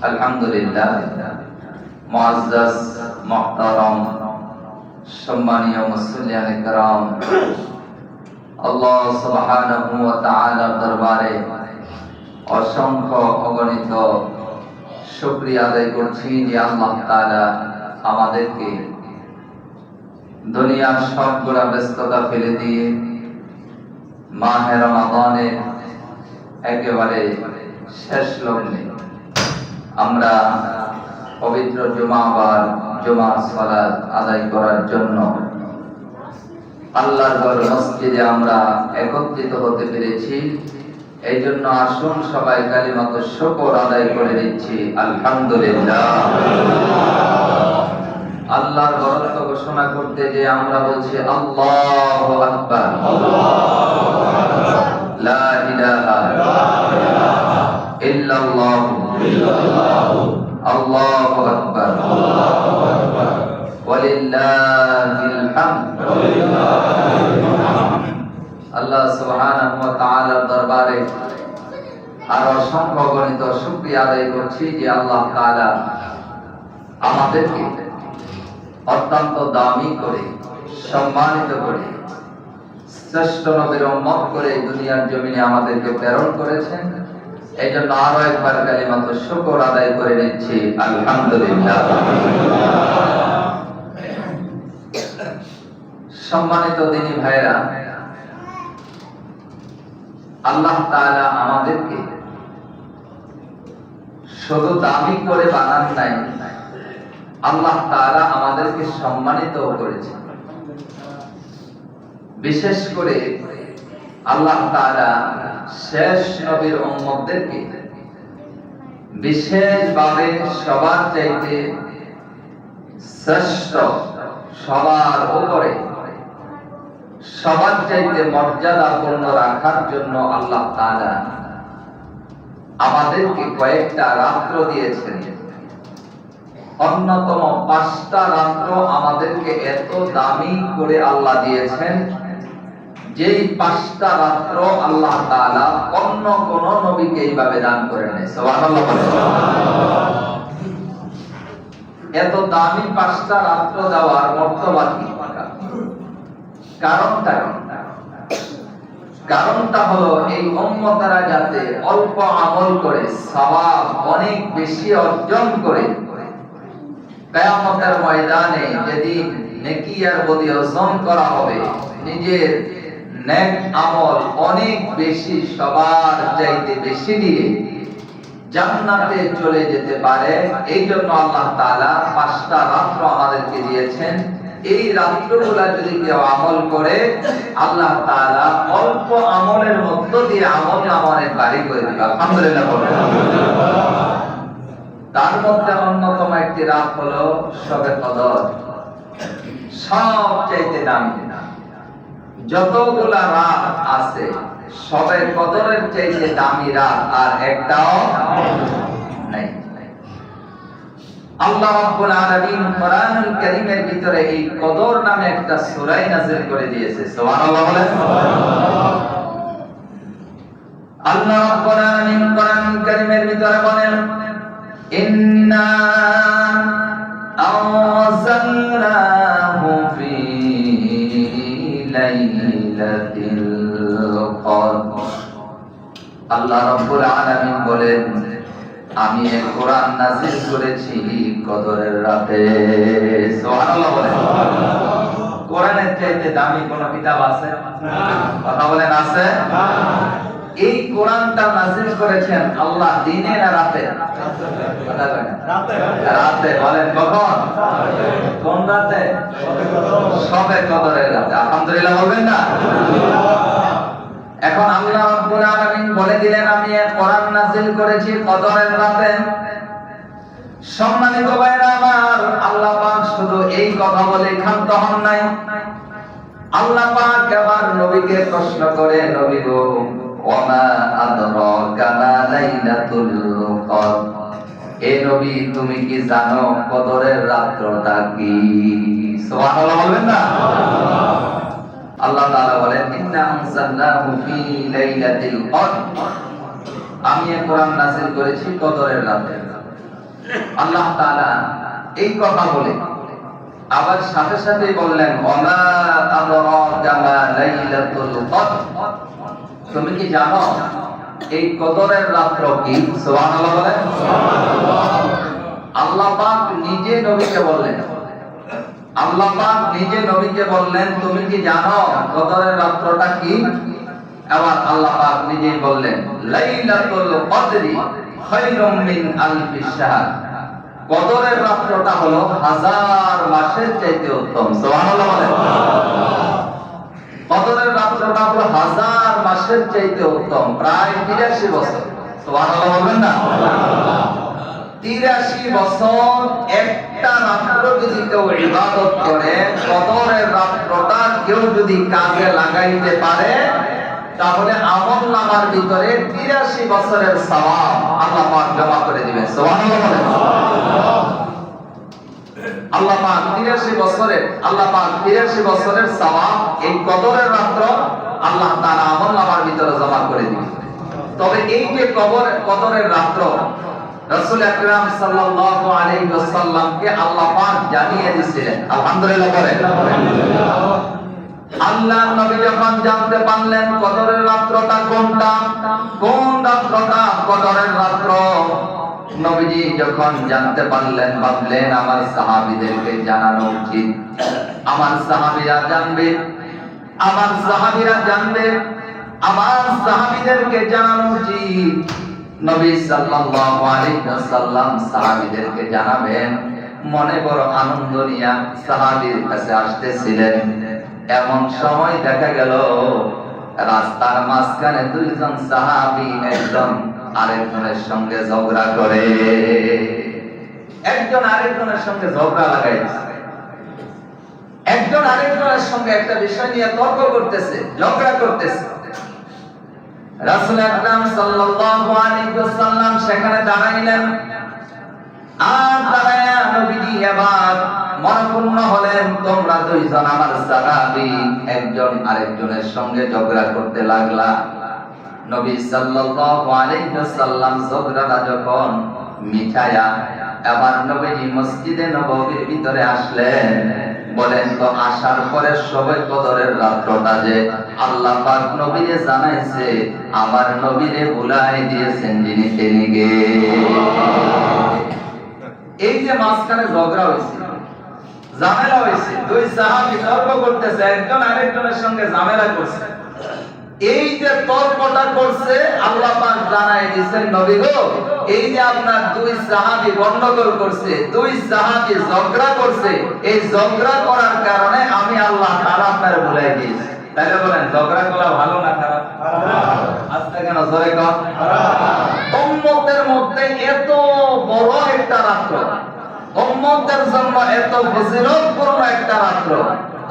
আলহামদুলিল্লাহ, মুআজ্জাজ মুহতারাম সম্মানীয় মুসল্লিয়ানে কেরাম, আল্লাহ সুবহানাহু ওয়া তাআলার দরবারে অসংখ্য অগণিত শুকরিয়া আদায় করছি যে আল্লাহ তাআলা আমাদেরকে দুনিয়ার সবগুলা ব্যস্ততা ফেলে দিয়ে মাহে রমাদানের একেবারে শেষ লগ্নে আমরা পবিত্র জুমার সালাত আদায় করার জন্য আল্লাহর ঘর মসজিদে আমরা একত্রিত হতে পেরেছি। এই জন্য আসুন সবাই কালিমাতুশ শুকর আদায় করে দিচ্ছি আলহামদুলিল্লাহ। আল্লাহর বরকত ঘোষণা করতে যে আমরা বলছি আল্লাহু আকবার, লা ইলাহা ইল্লাল্লাহ, আল্লাহু আকবার, ওয়ালিল্লাহিল হামদ। আল্লাহ সুবহানাহু ওয়া তাআলার দরবারে আর অসংখ্য গণিত শুকরিয়া আদায় করছি যে আল্লাহ তাআলা আমাদেরকে অত্যন্ত দামি করে, সম্মানিত করে, শ্রেষ্ঠ নবীর উম্মত করে দুনিয়ার জমিনে আমাদেরকে প্রেরণ করেছেন। এই জন্য আরো একবার কালিমাতুশ শুকর আদায় করে নিচ্ছি আলহামদুলিল্লাহ। সম্মানিত দিনী ভাইরা, আল্লাহ তাআলা আমাদেরকে শুধু দামি করে বানান নাই, আল্লাহ তাআলা আমাদেরকে সম্মানিত করেছেন। বিশেষ করে আল্লাহ তাআলা শেষ নবীর উম্মতদেরকে বিশেষভাবে সবার চাইতে শ্রেষ্ঠ, সবার উপরে, সবার চাইতে মর্যাদাপূর্ণ রাখার জন্য আল্লাহ তাআলা আমাদেরকে কয়েকটা রাত্র দিয়েছেন। অন্যতম 5টা রাত্র আমাদেরকে এত দামি করে আল্লাহ দিয়েছেন, যেই 5টা রাত্র আল্লাহ তাআলা অন্য কোন নবীকে এইভাবে দান করেন নাই। সুবহানাল্লাহ। এত দামি 5টা রাত্র দেওয়ার মর্তবা কি? কারণটা হলো এই উম্মতরা যাতে অল্প আমল করে সওয়াব অনেক বেশি অর্জন করে কিয়ামতের ময়দানে যেদিন নেকি আর বদি অর্জন করা হবে, নিজের নেক আমল অনেক বেশি, সবার চাইতে বেশি দিয়ে জান্নাতে চলে যেতে পারে। এই জন্য আল্লাহ তাআলা 5টা রাত্র আমাদেরকে দিয়েছেন। এই রাত্রগুলা যদি কেউ আমল করে, আল্লাহ তাআলা অল্প আমলের মধ্য দিয়ে আমল নামায় বাড়ি করে দিবেন। আলহামদুলিল্লাহ। তার মধ্যে অন্যতম একটি রাত হলো শবে কদর। সবচাইতে দামি, যতগুলা রাত আছে শবে কদরের চাইতে দামি রাত আর একটাও নাই। আল্লাহ রাব্বুল আলামিন কোরআনুল কারীমের ভিতরে এই কদর নামে একটা সূরা নাযিল করে দিয়েছে। সুবহানাল্লাহ বলেন। আল্লাহ রাব্বুল আলামিন কোরআনুল কারীমের ভিতরে বলেন, ইন্না আনজালনাহু ফি লাইলাতিল কদর। আল্লাহ রাব্বুল আলামিন বলেন, আমি এই কোরআন নাযিল করেছি কদরের রাতে। সুবহানাল্লাহ বলেন। কোরআনের চাইতে দামি কোন কিতাব আছে? কথা বলেন, আছে? এই কোরআনটা নাযিল করেছেন আল্লাহ দিনে না রাতে? রাতে। বলেন কখন? কোন রাতে? শবে কদরের রাতে। আলহামদুলিল্লাহ বলবেন না? এখন আল্লাহ রাব্বুল আলামিন বলে দিলেন, আমি এই কোরআন নাযিল করেছি কদরের রাতে। সম্মানিত ভাইরা আমার, আল্লাহ পাক শুধু এই কথা বলে ক্ষান্ত হন নাই। আল্লাহ পাক আবার নবীকে প্রশ্ন করে, নবী গো, ওয়ামা আদরাকা মা লাইলাতুল কদর। এ নবী, তুমি কি জানো কদরের রাতটা কি? সুবহানাল্লাহ বলবেন না? আল্লাহ তাআলা বলেন, ইন্না আনজালনাহু ফি লাইলাতিল কদর। আমি এই কোরআন নাযিল করেছি কদরের রাতে। আল্লাহ তাআলা এই কথা বলে আবার সাথে সাথে বললেন ওমা আদরাকা মা লাইলাতুল কদর, তুমি কি জানো এই কদরের রাত্র কি? সুবহানাল্লাহ বলেন। আল্লাহ পাক নিজে নবীকে বললেন, আল্লাহ পাক নিজে নবীকে বললেন তুমি কি জানো কদরের রাত্রটা কি? আবার আল্লাহ পাক নিজেই বললেন লাইলাতুল কদরি খায়রুম মিন আলফি শাহর, কদরের রাত্রটা হলো হাজার মাসের চাইতে উত্তম। সুবহানাল্লাহ বলেন। কদরের রাত্রটা হলো হাজার মাসের চাইতে উত্তম, প্রায় 83 বছর। সুবহানাল্লাহ বলবেন না? 83 বছর একটা রাত্র যদি কেউ ইবাদত করে, কদরের রাত্রটা কেউ যদি কাজে লাগাইতে পারে, তাহলে আমলনামার ভিতরে 83 বছরের সওয়াব আল্লাহ পাক জমা করে দিবেন। সুবহানাল্লাহ বলেন। আল্লাহ পাক 83 বছরের সওয়াব এই কদরের রাত্র আল্লাহ তাআলা আমলনামার ভিতরে জমা করে দিবেন। তবে এই যে কদরের রাত্র রাসূল আকরাম সাল্লাল্লাহু আলাইহি ওয়াসাল্লামকে আল্লাহ পাক জানিয়ে দিয়েছিলেন। আলহামদুলিল্লাহ বলেন। আল্লাহর নবী যখন জানতে পারলেন কদরের রাত্রটা কোনটা, কোন রাত্রটা কদরের রাত্র, নবীজি যখন জানতে পারলেন ভাবলেন আমার সাহাবীদেরকে জানানো উচিত, আমার সাহাবীরা জানবে, আমার সাহাবীরা জানবে, আমার সাহাবীদেরকে জানানো উচিত। নবী সাল্লাল্লাহু আলাইহি ওয়াসাল্লাম সাহাবীদেরকে জানাবেন, মনে বড় আনন্দ নিয়ে সাহাবীর কাছে আসতেছিলেন। এমন সময় দেখা গেল রাস্তার মাঝখানে দুইজন সাহাবী একজন আরেকজনের সঙ্গে ঝগড়া করে, একজন আরেকজনের সঙ্গে ঝগড়া লাগাইছে, একজন আরেকজনের সঙ্গে একটা বিষয় নিয়ে তর্ক করতেছে, ঝগড়া করতেছে। রাসূল আকরাম সাল্লাল্লাহু আলাইহি ওয়াসাল্লাম সেখানে দাঁড়াইলেন, আর দাঁড়ায়া নবীজি আবার মনপূর্ণ হলেন, তোমরা দুইজন আমার সাহাবী একজন আরেকজনের সঙ্গে ঝগড়া করতে লাগলা। নবী সাল্লাল্লাহু আলাইহি ওয়াসাল্লাম ঝগড়াটা যখন মিটায়া আবার নবীজি মসজিদে নববীর ভিতরে আসলেন, বলেন তো আসার পরে সবে কদরের রাত্রটা যে আল্লাহ পাক নবীরে জানাইছে, আমার নবীরে ভুলাই দিয়েছেন যিনি তিনি কে। এই যে মাঝখানে ঝগড়া হয়েছে, ঝামেলা হয়েছে, দুই সাহাবী তর্ক করতেছে, একজন আরেকজনের সঙ্গে ঝামেলা করছে। এই যে তর্কটা করছে আল্লাহ পাক জানাই দিয়েছেন নবী গো, এই যে আপনার দুই সাহাবী গন্ডগোল করছে, দুই সাহাবী ঝগড়া করছে, এই ঝগড়া করার কারণে আমি আল্লাহ তাআলা আপনারে ভুলাই দিয়েছি। তাইলে বলেন ঝগড়া করা ভালো না খারাপ? আজকে কেন জোরে কর। উম্মতের মধ্যে এত বড় একটা রাত্র, উম্মতের জন্য এত ফজিলতপূর্ণ একটা রাত্র,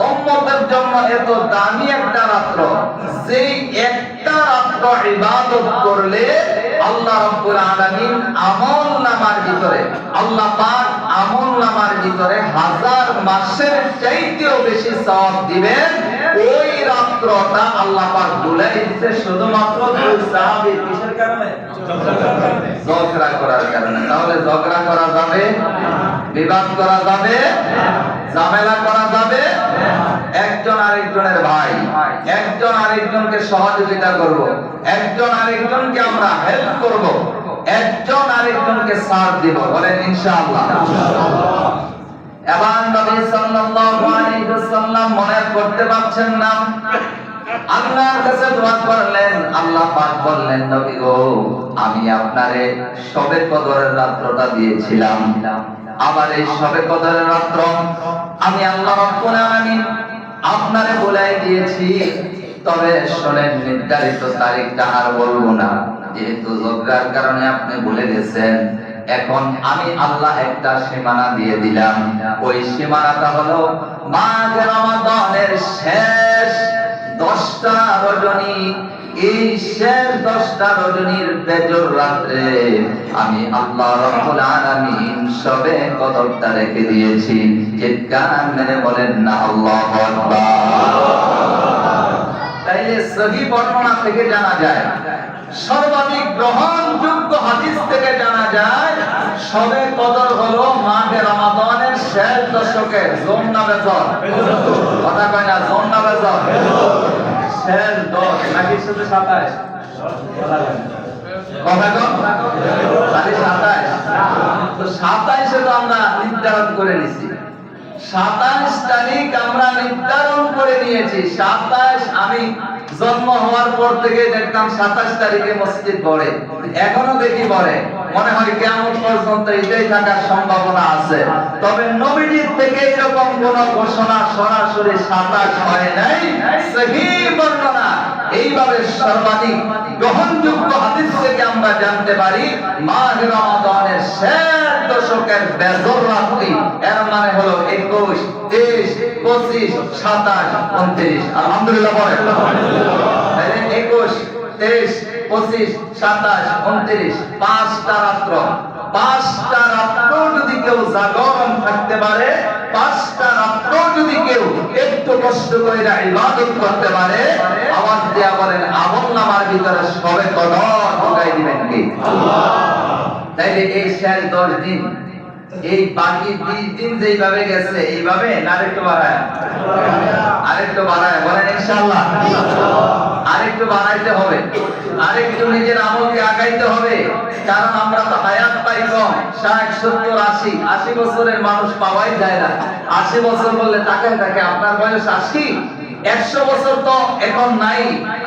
উম্মতের জন্য এত দামি একটা রাত্র, যেই একটা রাত্র ইবাদত করলে আল্লাহ রাব্বুল আলামিন আমলনামার ভিতরে, আল্লাহ পাক আমলনামার ভিতরে হাজার মাসের চাইতেও বেশি সওয়াব দিবেন। ওই রাত্রটা আল্লাহ পাক ভুলাই দিয়েছে শুধুমাত্র দুই সাহাবী কিসের কারণে? ঝগড়া করার কারণে। তাহলে ঝগড়া করা যাবে, বিবাদ করা যাবে, ঝামেলা করা যাবে, একজন আরেকজনের ভাই, একজন আরেকজনকে সহযোগিতা করব, একজন আরেকজনকে আমরা হেল্প করব, একজন আরেকজনকে সাথ দিব, বলেন ইনশাআল্লাহ। এবার নবী সাল্লাল্লাহু আলাইহি ওয়াসাল্লাম মনে করতে পারছেন না, আল্লাহর কাছে দোয়া করলেন, আল্লাহ পাক বললেন নবী গো, আমি আপনারে শবে কদরের রাত্রটা দিয়েছিলাম, আবার এই শবে কদরের রাত্র আমি আল্লাহ রাব্বুল আলামিন আপনারে বলাই দিয়েছি। তবে শুনেন, নির্ধারিত তারিখটা আর বলবো না, যেহেতু ঝগড়ার কারণে আপনি ভুলে গেছেন। এখন আমি আল্লাহ একটা সীমানা দিয়ে দিলাম, ওই সীমানাটা হলো মাঘ রমাদানের শেষ 10টা রজনী। এই শেষ 10টা রজনীর বেজর রাত্রে আমি আল্লাহ রাব্বুল আলামিন সবে কদরটা রেখে দিয়েছি। চিৎকার মেরে বলেন না আল্লাহু আকবার। তাইলে সহিহ বর্ণনা থেকে জানা যায় সর্বাধিক গ্রহণযোগ্য হাদিস থেকে জানা যায় শবে কদর হলো মাহে রমাদানের শেষ দশকের জোন না বেজর, কথা কয় না, জোন না বেজর, শেষ 10 নাকি শুধু 27, কথা কম খালি 27, তো 27 তো আমরা নির্ধারণ করে নিছি, 27 তারিখ আমরা নির্ধারণ করে নিয়েছি। 27 আমি জন্ম হওয়ার পর থেকে দেখতাম 27 তারিখে মসজিদ পড়ে, এখনো দেখি পড়ে, মনে হয় কিয়ামত পর্যন্ত এটাই থাকার সম্ভাবনা আছে। তবে নবীজির থেকে এরকম কোন ঘোষণা সরাসরি 27 হয় নাই, সহিহ বর্ণনা এইভাবে সর্বাধিক গ্রহণযোগ্য হাদিস থেকে আমরা জানতে পারি মাহে রমাদানের শেষ দশকের বেজর রাত্রি, এর মানে হলো 21, 23, 25, 27, 29। আলহামদুলিল্লাহ বলেন। 21, 23, 25, 27, 29 5টা রাত্র, 5টা রাত্র যদি কেউ জাগরণ থাকতে পারে, 5টা রাত্র যদি কেউ একটু কষ্ট করে ইবাদত করতে পারে, আওয়াজ দিয়া বলেন আমলনামার ভিতরে সবে কদর ঢুকাই দিবেন কি আল্লাহ। তাইলে এই শেষ 10 দিন, এই বাকি 20 দিন যেইভাবে গেছে এইভাবে না আরেকটু বাড়ায়, আরেকটু বাড়ায় বলেন ইনশাআল্লাহ, আরেকটু বাড়াইতে হবে, আরেকটু নিজের আমলকে আগাইতে হবে। কারণ আমরা তো হায়াত পাই কম, 60, 70, 80 বছরের মানুষ পাওয়াই যায় না। 80 বছর বললে তাকায় থাকে, আপনার বয়স 80, 100 বছর তো এখন নাই।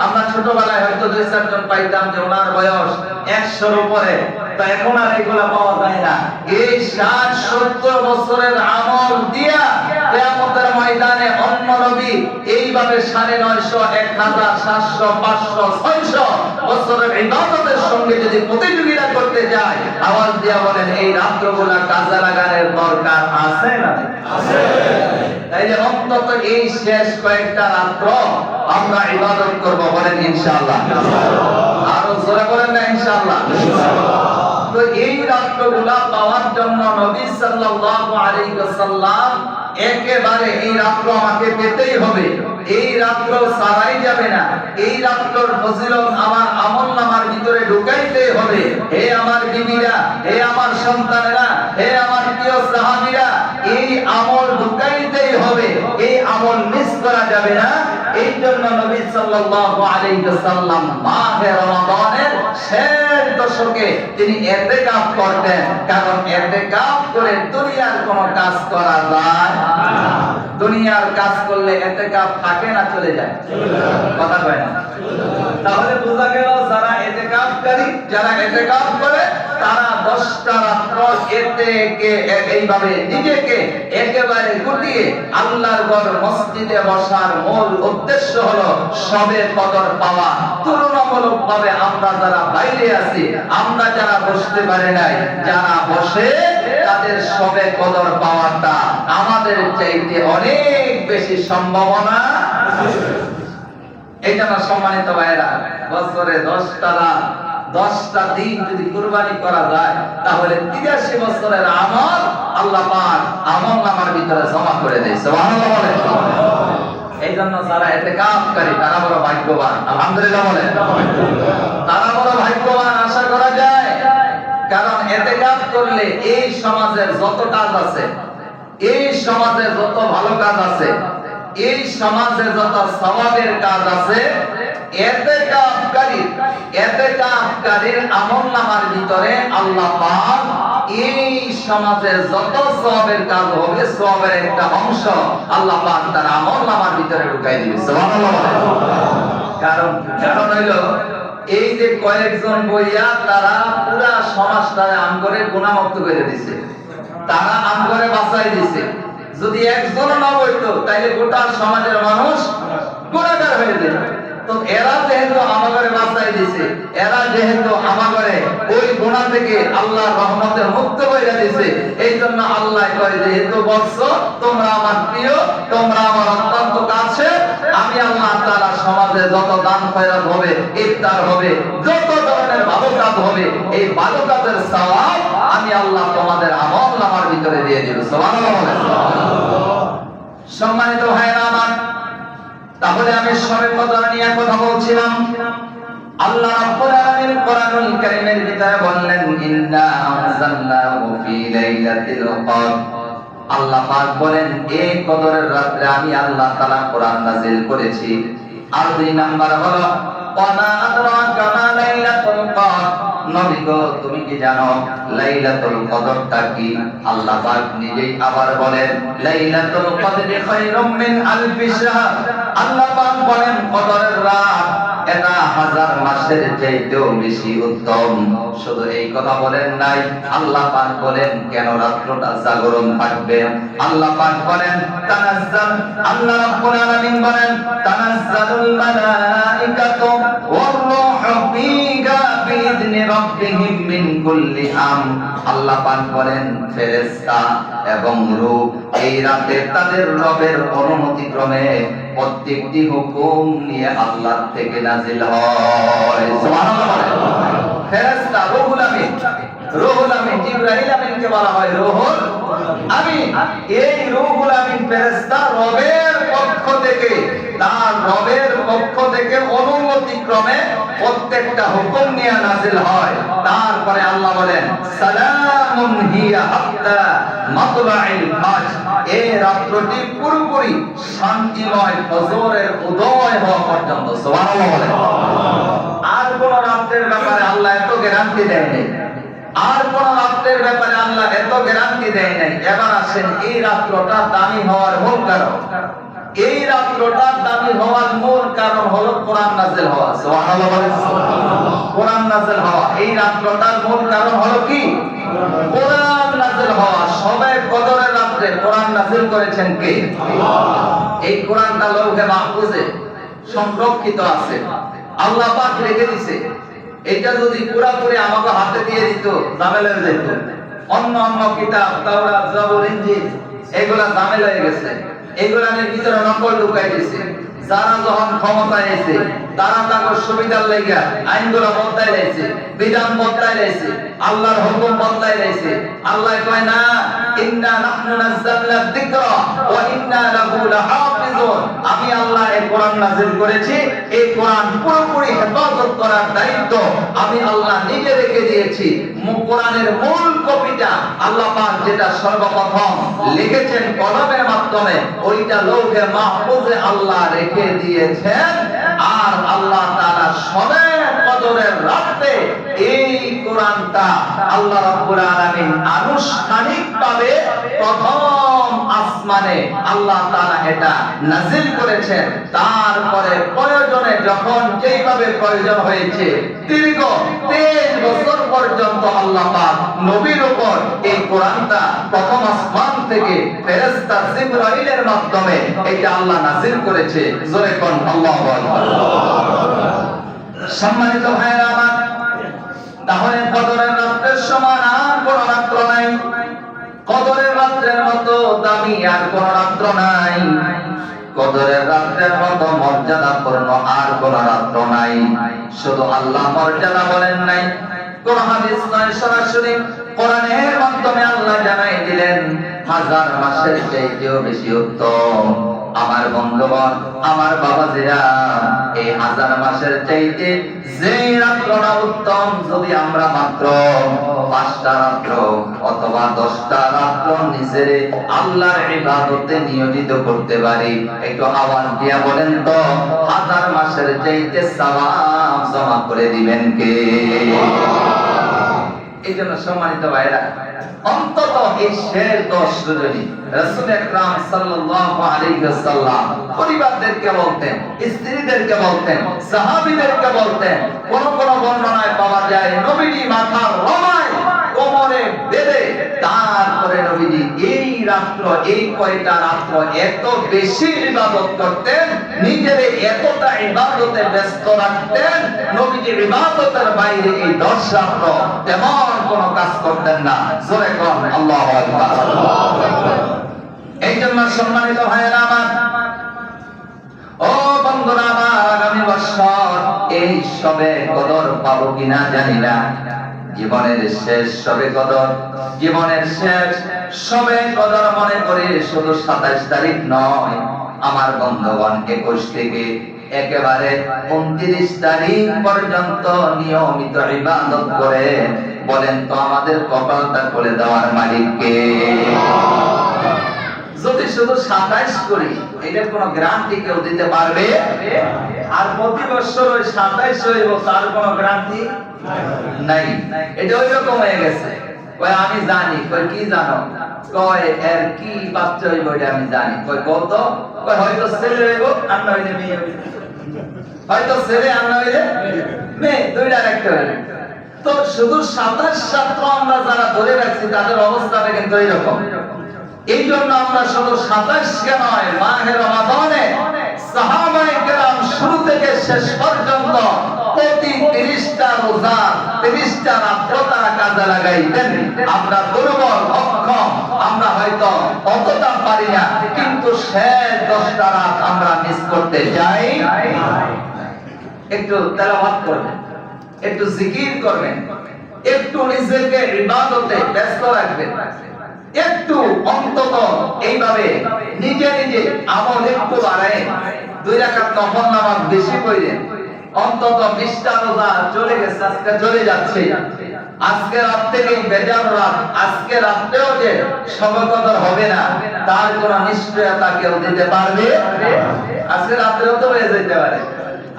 আমরা ছোটবেলায় হয়তো 2-4 জন পাইতাম যে ওনার বয়স 100-র উপরে, তো এখন আর এগুলা পাওয়া যায় না। এই 60-70 বছরের আমল দিয়া কিয়ামতের ময়দানে অন্য নবী এইভাবে 950, 1000, 700, 500, 600 বছরের ইবাদতের সঙ্গে যদি প্রতিযোগিতা করতে যায়, আওয়াজ দিয়া বলেন এই রাত্রগুলা কাজে লাগানোর দরকার আছে না? আছে। তাইলে অন্তত এই শেষ কয়েকটা রাত্র আমরা ইবাদত করব, বলেন ইনশাআল্লাহ। আরো জোরে বলেন না ইনশাআল্লাহ। তো এই রাত্রগুলা পাওয়ার জন্য নবী সাল্লাল্লাহু আলাইহি ওয়াসাল্লাম একেবারে এই রাত্র আমাকে পেতেই হবে, এই রাত্র সারাই যাবে না, এই রাত্রের ফজিলত আমার আমলনামার ভিতরে ঢুকাইতে হবে। হে আমার বিবিরা, হে আমার সন্তানেরা, হে আমার প্রিয় সাহাবীরা, এই আমল ঢুকাইতেই হবে, এই আমল মিস করা যাবে না। এই জন্য নবী সাল্লাল্লাহু আলাইহি ওয়াসাল্লাম মাহে রমাদানের শেষ দশকে তিনি ইতিকাফ করতেন, কারণ ইতিকাফ করে দুনিয়ার কোনো কাজ করা যায় না। দুনিয়ার কাজ করলে ইতিকাফ থাকে না, চলে যায়, কথা কয় না। তাহলে বোঝা গেল যারা ইতিকাফকারী, যারা ইতিকাফ করে তারা 10টা রাত্র এইভাবে নিজেকে একেবারে গুটিয়ে আল্লাহর ঘর মসজিদে বসার মূল উদ্দেশ্য হলো শবে কদর পাওয়া। তুলনামূলকভাবে আমরা যারা বাইরে আছি, আমরা যারা বসতে পারি নাই, যারা বসে তাদের শবে কদর পাওয়াটা আমাদের চাইতে অনেক বেশি সম্ভাবনা। এটা না সম্মানিত ভাইরা, বছরে 10টা রাত, 10টা দিন যদি কুরবানি করা যায়, তাহলে 83 বছরের আমল আল্লাহ পাক আমলনামার ভিতরে জমা করে দেয়। সুবহানাল্লাহ বলেন। এই জন্য যারা ইতিকাফকারী তারা বড় ভাগ্যবান। আলহামদুলিল্লাহ বলেন। তারা বড় ভাগ্যবান আশা করা যায়, কারণ ইতিকাফ করলে এই সমাজের যত কাজ আছে, এই সমাজে যত ভালো কাজ আছে, এই সমাজে যত সওয়াবের কাজ আছে, ইতিকাফকারীর আমলনামার ভিতরে আল্লাহ পাক এই সমাজে যত সওয়াবের কাজ হবে, সওয়াবের একটা অংশ আল্লাহ পাক তার আমলনামার ভিতরে ঢুকাই দিবে। সুবহানাল্লাহ। কারণ হইল এই যে কয়েকজন বইয়া তারা পুরা সমাজটারে আমগরে গুনাহমুক্ত করে দিছে, তারা আমগরে বাঁচাই দিছে। যদি একজন না বইতো তাইলে গোটা সমাজের মানুষ গুনাহগার হয়ে যেত। তো এরা যেহেতু আমাগরে বাঁচাই দিছে, এরা যেহেতু আমাগরে ওই গুনাহ থেকে আল্লাহর রহমতে মুক্ত করে দিছে, এই জন্য আল্লাহ কয় যেহেতু বলছো তোমরা আমার প্রিয়, তোমরা আমার অত্যন্ত কাছে, আমি আল্লাহ তাআলা সমাজে যত দান খয়রাত হবে, ইফতার হবে, যত ধরনের ভালো কাজ হবে, এই ভালো কাজের সওয়াব আমি আল্লাহ তোমাদের আমলনামার ভিতরে দিয়ে দেব। সুবহানাল্লাহ। সম্মানিত ভাইরা আমার, তাহলে আমি শবে কদর নিয়ে কথা বলছিলাম। আল্লাহ রাব্বুল আলামিন কোরআনুল কারীমের ভিতরে বললেন ইন্না আনজালনাহু ফি লাইলাতিল কদর। আল্লাহ পাক বলেন এই কদরের রাতে আমি আল্লাহ তাআলা কোরআন নাযিল করেছি। আর দুই নাম্বার হলো ওয়ামা আদরাকা মা লাইলাতুল কদর। নবী গো তুমি কি জানো লাইলাতুল কদরটা কি? আল্লাহ পাক নিজেই আবার বলেন লাইলাতুল কদরি খায়রুম মিন আলফি শাহর। আল্লাহ পাক বলেন কদরের রাত এটা হাজার মাসের চাইতেও বেশি উত্তম। শুধু এই কথা বলেন নাই, আল্লাহ পাক বলেন কেন রাত্রটা জাগরণ থাকবে। আল্লাহ পাক বলেন তানাজ্জাল, আল্লাহ রাব্বুল আলামিন বলেন তানাজ্জালুল মালাইকাতু ওয়ার রূহু ফীহা বিইذনি রাব্বিহিম মিন কুল্লি আমর। আল্লাহ পাক বলেন ফেরেশতা এবং রূহ এই রাতে তাদের রবের অনুমতি ক্রমে প্রত্যেকটি হুকুম নিয়ে আল্লাহ থেকে নাযিল হয়। সুবহানাল্লাহ। ফেরেশতা রূহুল আমিন, রূহুল আমিন জিবরাইল আমিনকে বলা হয় রূহুল আমিন। এই রূহুল আমিন ফেরেশতা রবের পক্ষ থেকে, তার রবের পক্ষ থেকে অনুমতি ক্রমে প্রত্যেকটা হুকুম নিয়ে নাযিল হয়। তারপরে আল্লাহ বলেন সালামুন হিয়া হাত্তা মাতলাইল ফাজর। এই রাত্রটি পুরোপুরি শান্তিময় ফজরের উদয় হওয়া পর্যন্ত। সুবহানাল্লাহ বলেন। আর কোন রাতের ব্যাপারে আল্লাহ এত গ্যারান্টি দেয় নাই, আর কোন রাতের ব্যাপারে আল্লাহ এত গ্যারান্টি দেয় নাই। এবার আসেন এই রাত্রটা দামি হওয়ার মূল কারণ। এই রাত্রটা দামি হওয়ার মূল কারণ হলো কোরআন নাযিল হওয়া। সুবহানাল্লাহ বলেন। কোরআন নাযিল হওয়া এই রাত্রটার মূল কারণ হলো কি? কোরআন নাযিল হওয়া। সবে কদরের রাতে কোরআন নাযিল করেছেন কে? আল্লাহ। এই কোরআনটা লৌহে মাহফুজে সংরক্ষিত আছে, আল্লাহ পাক রেখে দিয়েছে। এটা যদি পুরোপুরি আমাকে হাতে দিয়ে দিত ঝামেলা হয়ে যেত। অন্য অন্য কিতাব তাওরাত জবুর ইনজিল এগুলা ঝামেলা হয়ে গেছে। এগুলার ভিতরে নকল ঢুকাই দিয়েছে। যারা যখন ক্ষমতায় এসে তারা তাকে সুবিধার লাগা আইনগুলো বদলাই দিয়েছে, বিধান বদলাই দিয়েছে, আল্লাহর হুকুম বদলাই দিয়েছে। আল্লাহ কয় না ইন্না নাহনু নাযালনা যিকরা ওয়া ইন্না লাহু লাহাফিজুন। আমি আল্লাহ এই কোরআন নাযিল করেছি, এই কোরআন পুরোপুরি হেফাজত করার দায়িত্ব আমি আল্লাহ নিজে রেখে দিয়েছি। কোরআনের মূল কপিটা আল্লাহ পাক যেটা সর্বপ্রথম লিখেছেন কলমের মাধ্যমে, ওইটা লৌহে মাহফুজে আল্লাহ রেখে দিয়েছেন। আর আল্লাহ তাআলা সবে কদরের রাতে এই কোরআনটা আল্লাহ রাব্বুল আলামিন আনুষ্ঠানিকভাবে প্রথম আসমানে আল্লাহ তাআলা এটা নাযিল করেছেন। তারপরে প্রয়োজনে যখন যেইভাবে প্রয়োজন হয়েছে দীর্ঘ 3 বছর পর্যন্ত আল্লাহ পাক নবীর উপর এই কোরআনটা প্রথম আসমান থেকে ফেরেশতা জিবরাইলের মাধ্যমে এটা আল্লাহ নাযিল করেছে। জোরে কোন আল্লাহু আকবার। সম্মানিত ভাইরা আমার, তাহলে কদরের রাতের সমান আর কোন রাত্র নাই। কদরের রাতের মতো দামি আর কোন রাত্র নাই। কদরের রাতের মতো মর্যাদাপূর্ণ আর কোন রাত্র নাই। শুধু আল্লাহ মর্যাদা বলেন নাই, কোন হাদিস নয়, সরাসরি কোরআনের মাধ্যমে আল্লাহ জানাই দিলেন হাজার মাসের চাইতেও বেশি উত্তম। আমার বন্ধুগণ, আমার বাবাজিরা, এই হাজার মাসের চাইতে যে রাত্রটা উত্তম, যদি আমরা মাত্র 5টা রাত্র অথবা 10টা রাত্র নিজের আল্লাহর ইবাদতে নিয়োজিত করতে পারি, একটু আওয়াজ দিয়া বলেন তো হাজার মাসের চাইতে সওয়াব জমা করে দিবেন কে? এই জন্য সম্মানিত ভাইরা, অন্তত এই শেষ 10 রজনী রাসূল আকরাম সাল্লাল্লাহু আলাইহি ওয়াসাল্লাম পরিবারদেরকে বলতেন, স্ত্রীদেরকে বলতেন, সাহাবীদেরকে বলতেন। কোন কোন বর্ণনায় পাওয়া যায় নবীজি মাথার রমায় কোমরে বেঁধে তারপরে নবীজি এই রাত্র, এই কয়টা রাত্র এত বেশি ইবাদত করতেন, নিজের এতটা ইবাদতে ব্যস্ত রাখতেন, নবীজি ইবাদতের বাইরে এই 10 রাত্র তেমন কোন কাজ করতেন না। জোরে কোন আল্লাহু আকবার। এই জন্য সম্মানিত ভাইয়েরা আমার, ও বন্ধুরা আমার, আগামী বছর এই সবে কদর পাবো কিনা জানি না। জীবনের শেষ সবে কদর, জীবনের শেষ সবে কদর মনে করে শুধু 27 তারিখ নয়, আমার বন্ধুগণ 21 থেকে একেবারে 29 তারিখ পর্যন্ত নিয়মিত ইবাদত করে, বলেন তো আমাদের কপালটা খুলে দেওয়ার মালিক কে? যদি শুধু 27 করি, এটার কোনো গ্যারান্টি কেউ দিতে পারবে? আর প্রতি বছর ওই 27 হইব, তার কোনো গ্যারান্টি নাই। এটা ওই রকম হয়ে গেছে। কয় আমি জানি। কয় কি জানো? কয় এর কি বাচ্চা হইব এটা আমি জানি। কয় কত? কয় হয়তো ছেলে হইব আর না হইলে মেয়ে হইব। হয়তো ছেলে আর না হইলে মেয়ে, দুইটার একটা হইবে। তো শুধু 27 ছাত্র আমরা যারা ধরে রাখছি তাদের অবস্থাটা কিন্তু এইরকম। এই জন্য আমরা শুধু 27 কে নয়, মাহে রমাদানে সাহাবায়ে কেরাম শুরু থেকে শেষ পর্যন্ত প্রতি 30টা রোজা 30টা রাত তারা কাজে লাগাইতেন। আমরা দুর্বল, অক্ষম, আমরা হয়তো অতটা পারি না, কিন্তু শেষ 10টা রাত আমরা মিস করতে যাই। একটু তেলাওয়াত করবেন, একটু জিকির করবেন, একটু নিজেকে ইবাদতে ব্যস্ত রাখবেন, একটু অন্তত এইভাবে নিজে নিজে আমল একটু বাড়ায়, 2 রাকাত নফল নামাজ বেশি পড়েন, অন্তত 20টা রোজা চলে গেছে, আজকে চলে যাচ্ছে। আজকে রাত থেকে বেজার রাত, আজকে রাতেও যে শবে কদর হবে না তার কোনো নিশ্চয়তা কেউ দিতে পারবে? আজকে রাতেও তো হয়ে যেতে পারে।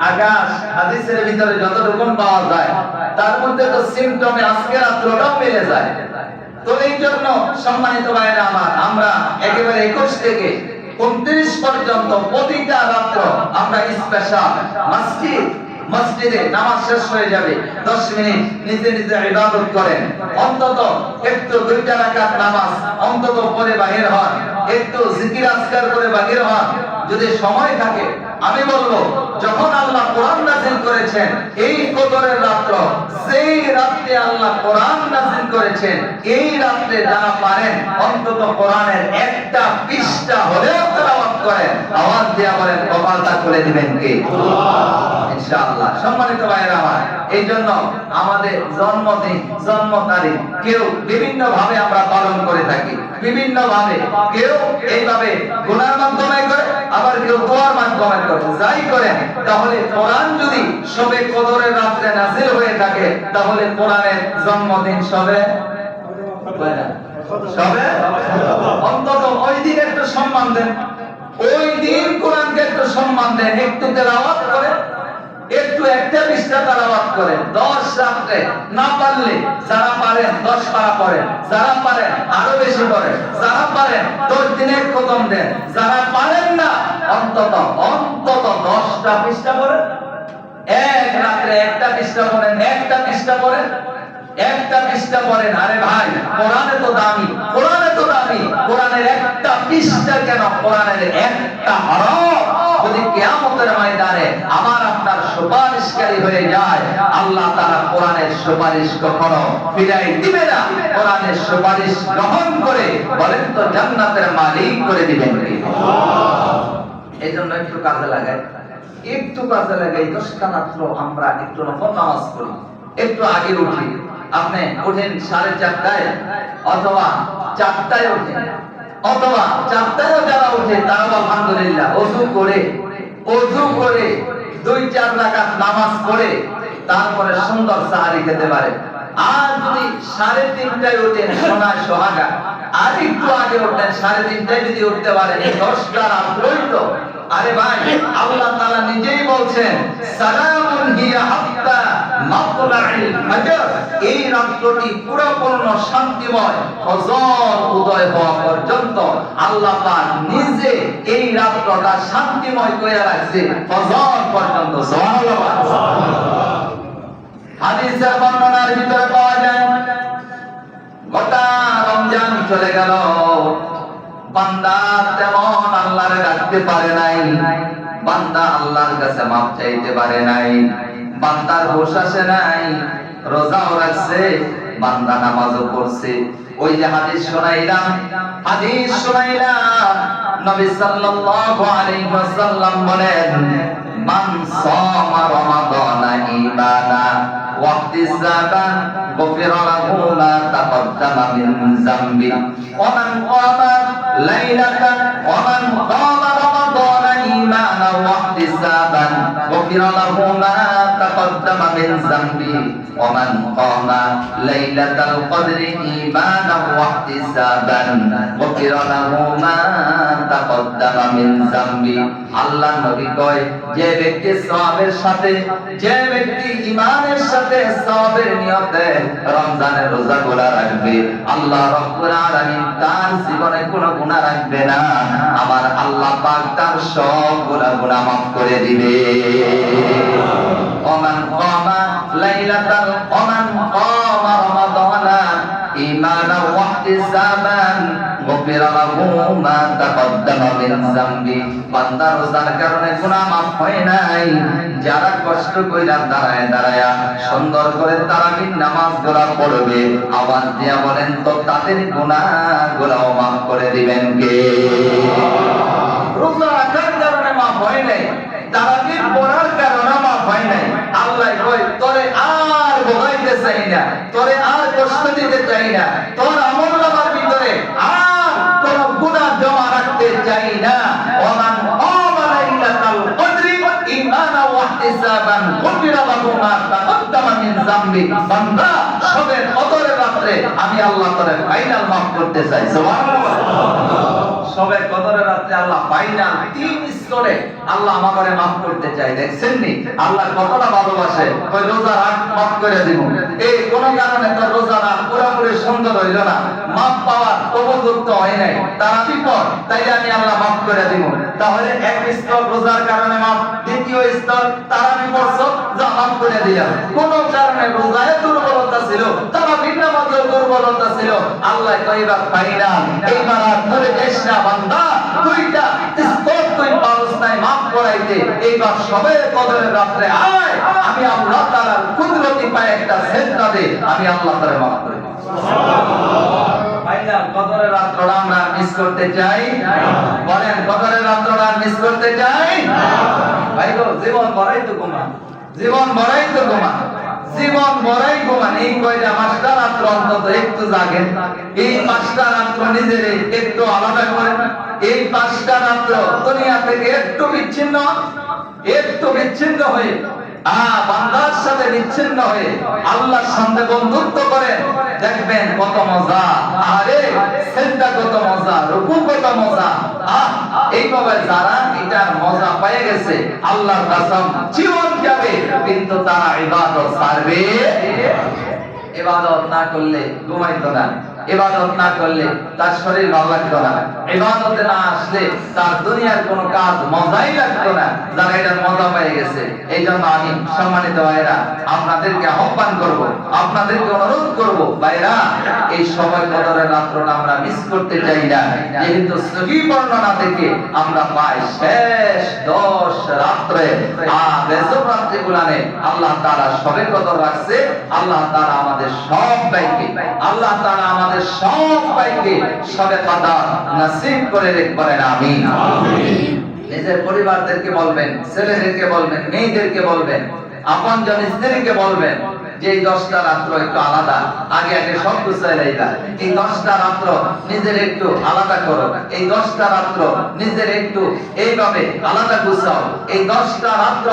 আকাশ হাদিসের ভিতরে যতটুকু পাওয়া যায় তার মধ্যে তো সিম্পটমে আজকে রাতটাও মিলে যায়। তো এই জন্য সম্মানিত ভাইরা আমার, আমরা একেবারে 21 থেকে 29 পর্যন্ত প্রতিটা রাত্র আমরা স্পেশাল মসজিদে নামাজ শেষ হয়ে যাবে, 10 মিনিট নিজে নিজে ইবাদত করেন, অন্তত একটু 2টা রাকাত নামাজ অন্তত পড়ে বাহির হন, একটু জিকির আজকার করে বাহির হন। যদি সময় থাকে আমি বলবো, যখন আল্লাহ কোরআন নাযিল করেছেন এই কদরের রাত্র, সেই রাতে আল্লাহ কোরআন নাযিল করেছেন, এই রাতে যারা পারেন অন্তত কোরআনের একটা পৃষ্ঠা হলেও তেলাওয়াত করেন, আওয়াজ দিয়ে বলেন কপালটা খুলে দিবেন কে? ইনশাআল্লাহ। সম্মানিত ভাইরা আমার, এই জন্য আমাদের জন্মদিন, জন্ম তারিখ কেউ বিভিন্ন ভাবে আমরা পালন করে থাকি, বিভিন্ন ভাবে। কেউ এইভাবে গুনার মাধ্যমে করে, আবার কেউ দোয়ার মাধ্যমে করে। যাই করেন, তাহলে কোরআন যদি শবে কদরের রাতে নাযিল হয়ে থাকে, তাহলে কোরআনের জন্মদিন শবে অন্তত ওই দিন একটু সম্মান দেন, ওই দিন কোরআনকে একটু সম্মান দেন, একটু তেলাওয়াত করেন, একটু একটা পৃষ্ঠা তেলাওয়াত করেন। 10 রাতে না পারলে যারা পারেন 10 পারা পড়েন, যারা পারেন আরো বেশি পড়েন, যারা পারেন 10 দিনে খতম দেন, যারা পারেন না অন্তত 10টা পৃষ্ঠা পড়েন। এক রাতে একটা পৃষ্ঠা পড়েন, একটা পৃষ্ঠা পড়েন, একটা পৃষ্ঠা পড়েন। আরে ভাই, কোরআনে তো দামি, কোরআনে তো দামি, কোরআনের একটা পৃষ্ঠা কেন, কোরআনের একটা হরফ যদি কিয়ামতের ময়দানে আমার আপনার সুপারিশকারী হয়ে যায়, আল্লাহ তাআলা কোরআনের সুপারিশ কখনো ফিরাই দিবে না। কোরআনের সুপারিশ গ্রহণ করে বলেন তো জান্নাতের মালিক করে দিবেন কে? এইজন্য একটু কাজে লাগাই, একটু কাজে লাগাই। 10টা রাত্র আমরা একটু নফল নামাজ পড়ি, একটু আগে উঠি। আপনি উঠেন 4:30টায় অথবা 4টায় উঠেন, অথবা 4টায়ও যারা উঠে তারাও আলহামদুলিল্লাহ ওযু করে 2-4 রাকাত নামাজ পড়ে তারপরে সুন্দর সাহারি খেতে পারে। আর যদি 3:30টায় উঠেন সোনা সোহাগা, আর একটু আগে উঠেন 3:30টায় যদি উঠতে পারেন, 10টা রাত্রই তো। আরে ভাই, আল্লাহ তাআলা নিজেই বলছেন সালামুন হিয়া হাত্তা মাতলাইল ফাজর, এই রাত্রটি পুরোপূর্ণ শান্তিময় ফজর উদয় হওয়া পর্যন্ত আল্লাহ পাক নিজে এই রাত্রটা শান্তিময় করে রাখছে ফজর পর্যন্ত। সুবহানাল্লাহ। হাদিসের বর্ণনার ভিতরে পাওয়া যায়, গোটা রমজান চলে গেল, বান্দা তেমন আল্লাহরে ডাকতে পারে নাই, বান্দা আল্লাহর কাছে মাপ চাইতে পারে নাই, বান্দার হুঁশ আসে নাই, রোজাও রাখছে, বান্দা নামাজও পড়ছে। ওই যে হাদিস শোনাইলাম, নবী সাল্লাল্লাহু আলাইহি ওয়াসাল্লাম বলেন, মান সামা রমাদানা ঈমানান ওয়া ইহতিসাবান গুফিরা লাহু মা তাকদ্দামা মিন যামবি ওয়া মান ক্বামা লাইলাতান ওয়া মান ক্বামা রমাদানা ঈমানাও ওয়া ইহতিসাবান গুফিরা লাহু মা তাকদ্দামা মিন যামবি ওয়া মান ক্বামা লাইলাতাল কদরি ঈমানাও ওয়া ইহতিসাবান গুফিরা লাহু মা তাকদ্দামা মিন যামবি। আল্লাহ নবী কয়, যে ব্যক্তি সওয়াবের সাথে, যে ব্যক্তি ঈমানের সাথে সওয়াবের নিয়তে রমজানের রোজাগুলো রাখবে, আল্লাহ রাব্বুল আলামিন তার জীবনে কোনো গুনাহ রাখবে না। আমার আল্লাহ পাক তার সব গুনাহ মাফ করে দিবে। ওমান ক্বামা লাইলাতাল ওমান ক্বামা রমাদানা ঈমানাও ওয়া ইহতিসাবান গুফিরা লাহু মা তাকদ্দামা মিন যামবি। বান্দা রোজার কারণে গুনাহ মাফ হয় নাই, যারা কষ্ট কইরা দাঁড়ায় দাঁড়ায়া সুন্দর করে তারাবির নামাজগুলো পড়বে, আওয়াজ দিয়া বলেন তো তাদের গুনাহগুলো মাফ করে দিবেন কে? রোজা রাখার কারণে মাফ হয় নাই, তারাবির পড়ার কারণে মাফ হয় নাই। আল্লাহ কয়, তোরে আর ভোগাইতে চাই না, তোরে আর কষ্ট দিতে চাই না, তোর আমলনামার ভিতরে আর কোন গুনাহ জমা রাখতে চাই না। ওমান ক্বামা লাইলাতাল কদরি ঈমানাও ওয়া ইহতিসাবান গুফিরা লাহু মা তাকদ্দামা মিন যামবি। বান্দা সবে কদরের রাতে আমি আল্লাহ তোরে ফাইনাল মাফ করতে চাই। সুবহানাল্লাহ। সবে কদরের রাতে আল্লাহ ফাইনাল 3 স্তরে আল্লাহ আমাকে মাফ করতে চাই। দেখছেন নি আল্লাহ কতটা ভালোবাসে। ওই রোজা রাত মাফ করে দিব, এই কোন কারণে তো রোজা রাত পুরোপুরি সুন্দর হইল না, মাফ পাওয়ার উপযুক্ত হয় নাই, তারা বিপদ, তাইলে আমি আল্লাহ মাফ করে দিব। তাহলে এক স্তর রোজার কারণে মাফ, দ্বিতীয় স্তর তারা বিপদ যা মাফ করে দিলাম। কোন কারণে রোজায় দুর্বলতা ছিল, তারা ভিন্ন মাত্র দুর্বলতা ছিল, আল্লাহ কইবার ফাইনাল এইবার আর ধরে যাস না বান্দা, দুইটা স্তর তুই পারস নাই মাফ করাইতে, এইবার সবে কদরের রাতে আয়, আমি আল্লাহ তাআলার কুদরতি পায়ে একটা সেজদা দে, আমি আল্লাহ তাআলা মাফ করে দেব। সুবহানাল্লাহ। ফাইনাল কদরের রাতটা আমরা মিস করতে চাই? বলেন কদরের রাতটা মিস করতে চাই? ভাই গো, জীবন বড়াই তো গোমা, জীবন বড়াই তো গোমা, জীবন বড়াই গোমা। এই কয়টা 5টা রাত অন্তত একটু জাগেন, এই 5টা রাত নিজের একটু আলাদা করেন, এই 5টা রাত দুনিয়া থেকে একটু বিচ্ছিন্ন হয়ে বান্দার সাথে বিচ্ছিন্ন হয়ে আল্লাহর সাথে বন্ধুত্ব করেন, দেখবেন কত মজা। আরে সিজদা কত মজা, রুকু কত মজা। এইভাবে যারা এটার মজা পেয়ে গেছে, আল্লাহর কসম জীবন যাবে কিন্তু তারা ইবাদত ছাড়বে। ইবাদত না করলে ঘুমাইতো না, ইবাদত না করলে তার শরীর ভালো লাগতো না, ইবাদতে না আসলে তার দুনিয়ার কোনো কাজ মজাই লাগতো না। যারা এটার মজা পেয়ে গেছে, এই জন্য আমি সম্মানিত ভাইরা আপনাদেরকে আহ্বান করব, আপনাদেরকে অনুরোধ করব, ভাইরা এই সময় কদরের রাতটা আমরা মিস করতে চাই না। যেহেতু সহিহ বর্ণনা থেকে আমরা পাই শেষ 10 রাত্রে বেজর রাত্রিগুলানে আল্লাহ তাআলা সবে কদর রাখছে। আল্লাহ তাআলা আমাদের সব ভাইকে, আল্লাহ তাআলা আমাদের সব ভাইকে সবে কদর নসিব করে রেখেন। আমিন। নিজের পরিবারদেরকে বলবেন, ছেলেদেরকে বলবেন, মেয়েদেরকে বলবেন, আপনজন স্ত্রীকে বলবেন যে এই 10টা রাত্র একটু আলাদা, আগে আগে সব গুছাই লাইবা, এই 10টা রাত্র নিজের একটু আলাদা করো, এই 10টা রাত্র নিজের একটু এইভাবে আলাদা গুছাও, এই 10টা রাত্র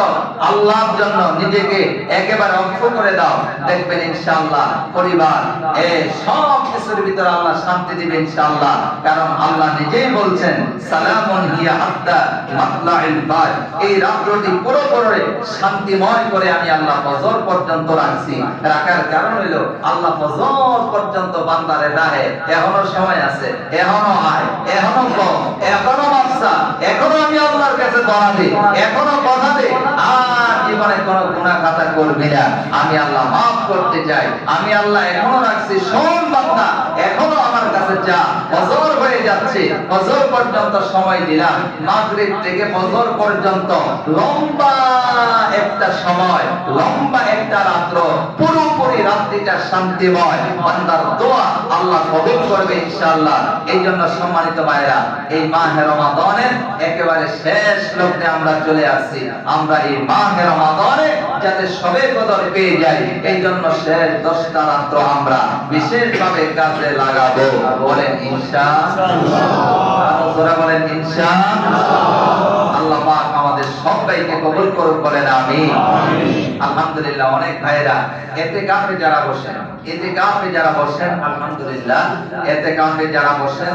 আল্লাহর জন্য নিজেকে একেবারে অক্ষ করে দাও। দেখবেন ইনশাআল্লাহ পরিবার এই সব কিছুর ভিতরে আল্লাহ শান্তি দিবেন ইনশাআল্লাহ। কারণ আল্লাহ নিজেই বলছেন সালামুন হিয়া হাত্তা মাতলাইল বাদ, এই রাত্রটি পুরোপুরি শান্তিময় করে আমি আল্লাহ ফজর পর্যন্ত রাখছি। রাখার কারণ হইল আল্লাহ ফজর পর্যন্ত বান্দারে রাহে, এখনো সময় আছে, এখনো আয়, এখনো কম, এখনো বাচ্চা, এখনো আমি আল্লাহর কাছে দোয়া দিই, এখনো কথা দে, আর জীবনে কোনো গুনাহ খাতা করবি না, আমি আল্লাহ মাফ করতে চাই, আমি আল্লাহ এখনো রাখছি। শোন বান্দা, এখনো আমার কাছে যা, ফজর হয়ে যাচ্ছে, ফজর পর্যন্ত সময় দিলাম, মাগরিব থেকে ফজর পর্যন্ত লম্বা একটা সময়, লম্বা একটা রাত্র, পুরোপুরি রাত্রিটা শান্তিময়, বান্দার দোয়া আল্লাহ কবুল করবে ইনশাআল্লাহ। এই জন্য সম্মানিত ভাইরা, এই মাহে রমাদানের একেবারে শেষ লগ্নে আমরা চলে আসছি। আমরা এই মাহে রমাদানে যাতে সবে কদর পেয়ে যাই, এই জন্য শেষ 10টা রাত্র আমরা বিশেষভাবে কাজে লাগাবো। বলেন ইনশাআল্লাহ, বলেন ইনশাআল্লাহ। আল্লাহ পাক সবাইকে কবুল করুন, বলেন আমিন। আলহামদুলিল্লাহ, অনেক ভাইরা ইতিকাফে যারা বসেন আলহামদুলিল্লাহ, ইতিকাফে যারা বসেন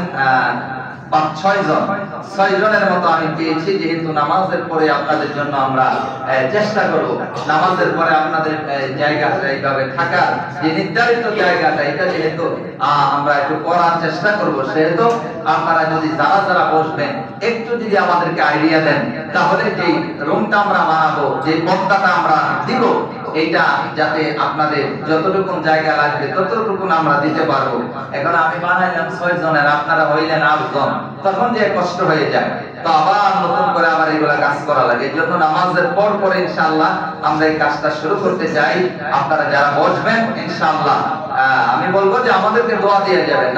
6 জনের মতো আমি পেয়েছি। যেহেতু নামাজের পরে আপনাদের জন্য আমরা চেষ্টা করব, নামাজের পরে আপনাদের জায়গাটা এইভাবে থাকার যে নির্ধারিত জায়গাটা, এটা যেহেতু আমরা একটু করার চেষ্টা করব, সেহেতু আপনারা যদি যারা বসবেন একটু যদি আমাদেরকে আইডিয়া দেন, তাহলে যে রুমটা আমরা বানাবো, যে পর্দাটা আমরা দিব, এইটা যাতে আপনাদের যতটুকু জায়গা লাগবে ততটুকু আমরা দিতে পারবো। এখন আমি বানাইলাম 6 জনের, আপনারা হইলেন 8 জন, তখন যে কষ্ট হয়ে যায়, তো আবার নতুন করে আবার এগুলা কাজ করা লাগে। এই জন্য নামাজের পর পরে ইনশাআল্লাহ আমরা এই কাজটা শুরু করতে চাই। আপনারা যারা বসবেন ইনশাআল্লাহ আমি বলবো যে আমাদেরকে দোয়া দিয়ে যাবেন।